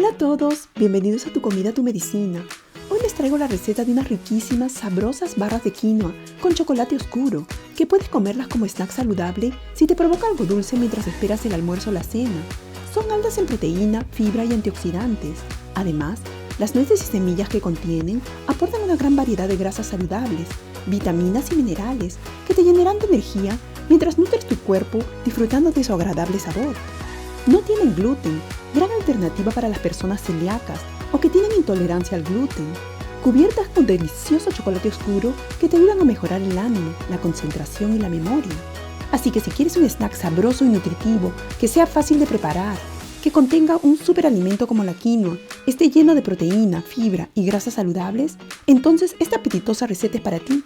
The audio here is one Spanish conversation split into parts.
Hola a todos, bienvenidos a Tu Comida, Tu Medicina. Hoy les traigo la receta de unas riquísimas, sabrosas barras de quinoa con chocolate oscuro, que puedes comerlas como snack saludable si te provoca algo dulce mientras esperas el almuerzo o la cena. Son altas en proteína, fibra y antioxidantes. Además, las nueces y semillas que contienen aportan una gran variedad de grasas saludables, vitaminas y minerales que te llenarán de energía mientras nutres tu cuerpo disfrutando de su agradable sabor. No tienen gluten, gran alternativa para las personas celíacas o que tienen intolerancia al gluten. Cubiertas con delicioso chocolate oscuro que te ayudan a mejorar el ánimo, la concentración y la memoria. Así que si quieres un snack sabroso y nutritivo, que sea fácil de preparar, que contenga un superalimento como la quinoa, esté lleno de proteína, fibra y grasas saludables, entonces esta apetitosa receta es para ti.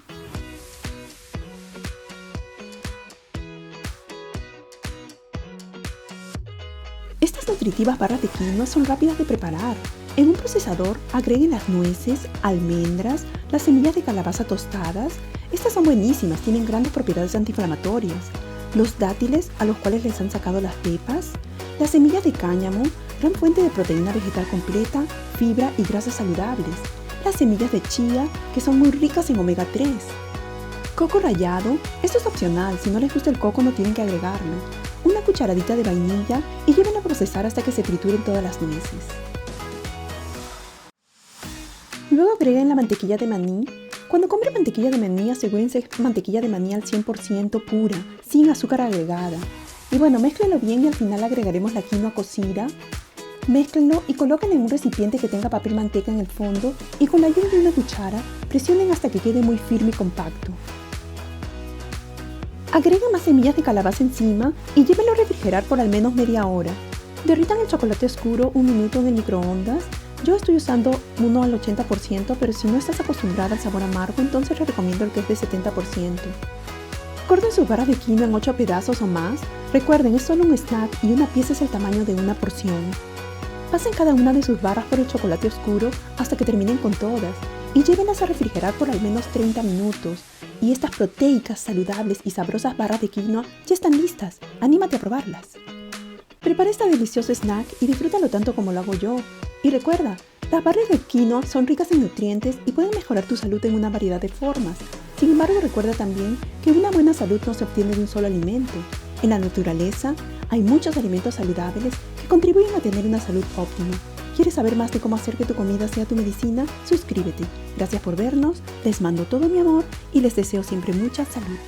Estas nutritivas barras de quinoa son rápidas de preparar. En un procesador agreguen las nueces, almendras, las semillas de calabaza tostadas. Estas son buenísimas, tienen grandes propiedades antiinflamatorias. Los dátiles, a los cuales les han sacado las pepas. Las semillas de cáñamo, gran fuente de proteína vegetal completa, fibra y grasas saludables. Las semillas de chía, que son muy ricas en omega 3. Coco rallado, esto es opcional, si no les gusta el coco no tienen que agregarlo. Una cucharadita de vainilla y lleven a procesar hasta que se trituren todas las nueces. Luego agreguen la mantequilla de maní. Cuando compren mantequilla de maní, asegúrense que es mantequilla de maní al 100% pura, sin azúcar agregada. Y bueno, mézclenlo bien y al final agregaremos la quinoa cocida. Mézclenlo y colóquenlo en un recipiente que tenga papel manteca en el fondo y con la ayuda de una cuchara, presionen hasta que quede muy firme y compacto. Agreguen más semillas de calabaza encima y llévenlo a refrigerar por al menos media hora. Derritan el chocolate oscuro un minuto en el microondas. Yo estoy usando uno al 80%, pero si no estás acostumbrada al sabor amargo, entonces les recomiendo el que es de 70%. Corten sus barras de quinoa en 8 pedazos o más. Recuerden, es solo un snack y una pieza es el tamaño de una porción. Pasen cada una de sus barras por el chocolate oscuro hasta que terminen con todas y llévenlas a refrigerar por al menos 30 minutos. Y estas proteicas, saludables y sabrosas barras de quinoa ya están listas. ¡Anímate a probarlas! Prepara este delicioso snack y disfrútalo tanto como lo hago yo. Y recuerda, las barras de quinoa son ricas en nutrientes y pueden mejorar tu salud en una variedad de formas. Sin embargo, recuerda también que una buena salud no se obtiene de un solo alimento. En la naturaleza hay muchos alimentos saludables que contribuyen a tener una salud óptima. ¿Quieres saber más de cómo hacer que tu comida sea tu medicina? Suscríbete. Gracias por vernos, les mando todo mi amor y les deseo siempre mucha salud.